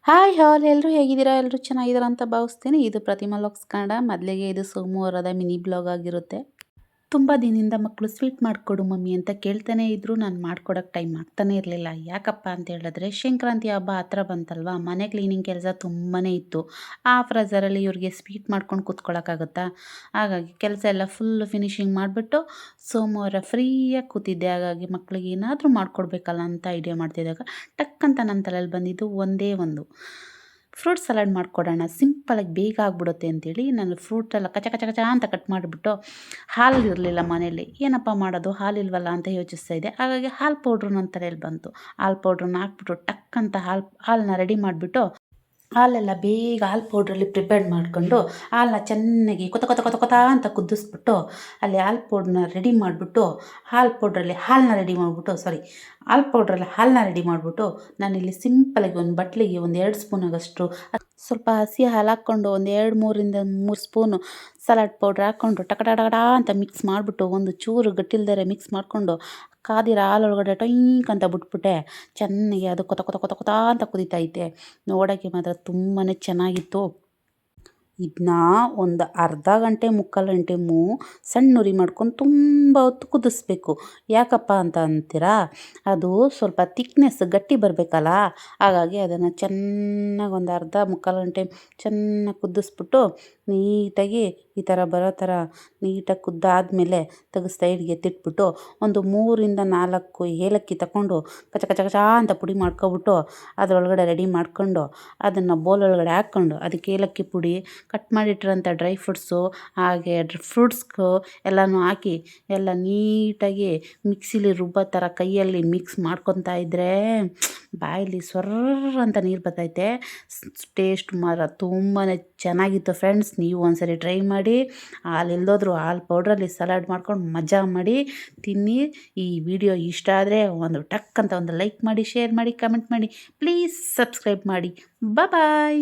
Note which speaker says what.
Speaker 1: Hi ಹಾಲ್ ಎಲ್ಲರೂ ಹೇಗಿದ್ದೀರಾ? ಎಲ್ಲರೂ ಚೆನ್ನಾಗಿದ್ದೀರಾ ಅಂತ ಭಾವಿಸ್ತೀನಿ. ಇದು ಪ್ರತಿಮಾ ಲಾಗ್ಸ್ ಕನ್ನಡ. ಮೊದಲಿಗೆ ಇದು ಸೋಮವಾರದ ಮಿನಿ ಬ್ಲಾಗ್ ಆಗಿರುತ್ತೆ. ತುಂಬ ದಿನದಿಂದ ಮಕ್ಕಳು ಸ್ವೀಟ್ ಮಾಡಿಕೊಡು ಮಮ್ಮಿ ಅಂತ ಕೇಳ್ತಾನೆ ಇದ್ರು. ನಾನು ಮಾಡ್ಕೊಡೋಕ್ಕೆ ಟೈಮ್ ಆಗ್ತಾನೆ ಇರಲಿಲ್ಲ. ಯಾಕಪ್ಪ ಅಂತ ಹೇಳಿದ್ರೆ ಸಂಕ್ರಾಂತಿ ಹಬ್ಬ ಹತ್ರ ಬಂತಲ್ವಾ, ಮನೆ ಕ್ಲೀನಿಂಗ್ ಕೆಲಸ ತುಂಬಾ ಇತ್ತು. ಆ ಪ್ರೆಸರಲ್ಲಿ ಇವ್ರಿಗೆ ಸ್ವೀಟ್ ಮಾಡ್ಕೊಂಡು ಕೂತ್ಕೊಳ್ಳೋಕ್ಕಾಗುತ್ತಾ? ಹಾಗಾಗಿ ಕೆಲಸ ಎಲ್ಲ ಫುಲ್ಲು ಫಿನಿಶಿಂಗ್ ಮಾಡಿಬಿಟ್ಟು ಸೋಮವಾರ ಫ್ರೀಯಾಗಿ ಕೂತಿದ್ದೆ. ಹಾಗಾಗಿ ಮಕ್ಕಳಿಗೆ ಏನಾದರೂ ಮಾಡಿಕೊಡ್ಬೇಕಲ್ಲ ಅಂತ ಐಡಿಯಾ ಮಾಡ್ತಿದ್ದಾಗ ಟಕ್ ಅಂತ ನನ್ನ ತಲೆಯಲ್ಲಿ ಬಂದಿದ್ದು ಒಂದೇ ಒಂದು, ಫ್ರೂಟ್ ಸಲಾಡ್ ಮಾಡಿಕೊಡೋಣ, ಸಿಂಪಲಾಗಿ ಬೇಗ ಆಗಿಬಿಡುತ್ತೆ ಅಂತೇಳಿ ನಾನು ಫ್ರೂಟೆಲ್ಲ ಕಚ ಕಚ ಕಚ ಅಂತ ಕಟ್ ಮಾಡಿಬಿಟ್ಟು, ಹಾಲು ಇರಲಿಲ್ಲ ಮನೇಲಿ, ಏನಪ್ಪ ಮಾಡೋದು ಹಾಲಿಲ್ವಲ್ಲ ಅಂತ ಯೋಚಿಸ್ತಾ ಇದ್ದೆ. ಹಾಗಾಗಿ ಹಾಲು ಪೌಡ್ರು ನನ್ನ ತಲೆಯಲ್ಲಿ ಬಂತು. ಹಾಲು ಪೌಡ್ರನ್ನ ಹಾಕ್ಬಿಟ್ಟು ಟಕ್ ಅಂತ ಹಾಲನ್ನ ರೆಡಿ ಮಾಡಿಬಿಟ್ಟು, ಹಾಲೆಲ್ಲ ಬೇಗ ಹಾಲು ಪೌಡ್ರಲ್ಲಿ ಪ್ರಿಪೇರ್ ಮಾಡಿಕೊಂಡು ಹಾಲನ್ನ ಚೆನ್ನಾಗಿ ಕೊತ ಕೊತ ಕೊತ ಕೊತ ಅಂತ ಕುದಿಸ್ಬಿಟ್ಟು, ಅಲ್ಲಿ ಹಾಲು ಪೌಡ್ರನ್ನ ರೆಡಿ ಮಾಡಿಬಿಟ್ಟು, ಹಾಲು ಪೌಡ್ರಲ್ಲಿ ಹಾಲನ್ನ ರೆಡಿ ಮಾಡಿಬಿಟ್ಟು ಹಾಲು ಪೌಡ್ರಲ್ಲಿ ಹಾಲನ್ನ ರೆಡಿ ಮಾಡಿಬಿಟ್ಟು, ನಾನಿಲ್ಲಿ ಸಿಂಪಲಾಗಿ ಒಂದು ಬಟ್ಲಿಗೆ ಒಂದು 2 ಸ್ಪೂನ್ ಆಗೋಷ್ಟು ಸ್ವಲ್ಪ ಹಸಿ ಹಾಲು ಹಾಕ್ಕೊಂಡು ಒಂದು 2-3 ಸ್ಪೂನು ಸಲಾಡ್ ಪೌಡ್ರ್ ಹಾಕ್ಕೊಂಡು ಟಕ ಟಕ ಟಕ ಅಂತ ಮಿಕ್ಸ್ ಮಾಡಿಬಿಟ್ಟು, ಒಂದು ಚೂರು ಗಟ್ಟಿಲ್ದರೆ ಮಿಕ್ಸ್ ಮಾಡಿಕೊಂಡು ಕಾದಿರೋ ಹಾಲೊಳಗಡೆ ಟೊಯ್ಕ್ ಅಂತ ಬಿಟ್ಬಿಟ್ಟೆ. ಚೆನ್ನಾಗಿ ಅದು ಕೊತ ಕೊತ ಕೊತ ಕೊತ ಅಂತ ಕುದೀತೈತೆ. ನೋಡೋಕ್ಕೆ ಮಾತ್ರ ತುಂಬಾ ಚೆನ್ನಾಗಿತ್ತು. ಇದನ್ನ ಒಂದು ಅರ್ಧ ಗಂಟೆ ಮುಕ್ಕಾಲು ಗಂಟೆ ಸಣ್ಣ ಉರಿ ಮಾಡ್ಕೊಂಡು ತುಂಬ ಹೊತ್ತು ಕುದಿಸ್ಬೇಕು. ಯಾಕಪ್ಪ ಅಂತ ಅಂತೀರಾ? ಅದು ಸ್ವಲ್ಪ ತಿಕ್ನೆಸ್ ಗಟ್ಟಿ ಬರಬೇಕಲ್ಲ, ಹಾಗಾಗಿ ಅದನ್ನು ಚೆನ್ನಾಗಿ ಒಂದು ಅರ್ಧ ಮುಕ್ಕಾಲು ಗಂಟೆ ಚೆನ್ನಾಗಿ ಕುದಿಸ್ಬಿಟ್ಟು, ನೀಟಾಗಿ ಈ ಥರ ಬರೋ ಥರ ನೀಟಾಗಿ ಕುದ್ದಾದಮೇಲೆ ತೆಗೆದು ಸೈಡ್ಗೆ ಎತ್ತಿಟ್ಬಿಟ್ಟು, ಒಂದು 3-4 ಏಲಕ್ಕಿ ತಗೊಂಡು ಕಚ ಕಚ ಕಚ ಅಂತ ಪುಡಿ ಮಾಡ್ಕೊಬಿಟ್ಟು ಅದರೊಳಗಡೆ ರೆಡಿ ಮಾಡ್ಕೊಂಡು, ಅದನ್ನು ಬೌಲ್ ಒಳಗಡೆ ಹಾಕ್ಕೊಂಡು ಅದಕ್ಕೆ ಏಲಕ್ಕಿ ಪುಡಿ, ಕಟ್ ಮಾಡಿಟ್ಟಿರೋಂಥ ಡ್ರೈ ಫ್ರೂಟ್ಸು, ಹಾಗೆ ಫ್ರೂಟ್ಸ್ಗೂ ಎಲ್ಲನೂ ಹಾಕಿ ಎಲ್ಲ ನೀಟಾಗಿ ಮಿಕ್ಸಿಲಿ ರುಬ್ಬೋ ಥರ ಕೈಯಲ್ಲಿ ಮಿಕ್ಸ್ ಮಾಡ್ಕೊತಾ ಇದ್ದರೆ ಬಾಯಲ್ಲಿ ಸ್ವರ್ರ್ ಅಂತ ನೀರು ಬರ್ತೈತೆ. ಟೇಸ್ಟ್ ಮಾತ್ರ ತುಂಬಾ ಚೆನ್ನಾಗಿತ್ತು ಫ್ರೆಂಡ್ಸ್. ನೀವು ಒಂದ್ಸರಿ ಟ್ರೈ ಮಾಡಿ. ಹಾಲಿಲ್ದೋದ್ರೂ ಹಾಲು ಪೌಡ್ರಲ್ಲಿ ಸಲಾಡ್ ಮಾಡ್ಕೊಂಡು ಮಜಾ ಮಾಡಿ ತಿನ್ನಿ. ಈ ವಿಡಿಯೋ ಇಷ್ಟ ಆದರೆ ಒಂದು ಟಕ್ ಅಂತ ಒಂದು ಲೈಕ್ ಮಾಡಿ, ಶೇರ್ ಮಾಡಿ, ಕಮೆಂಟ್ ಮಾಡಿ, ಪ್ಲೀಸ್ ಸಬ್ಸ್ಕ್ರೈಬ್ ಮಾಡಿ. ಬಾಯ್.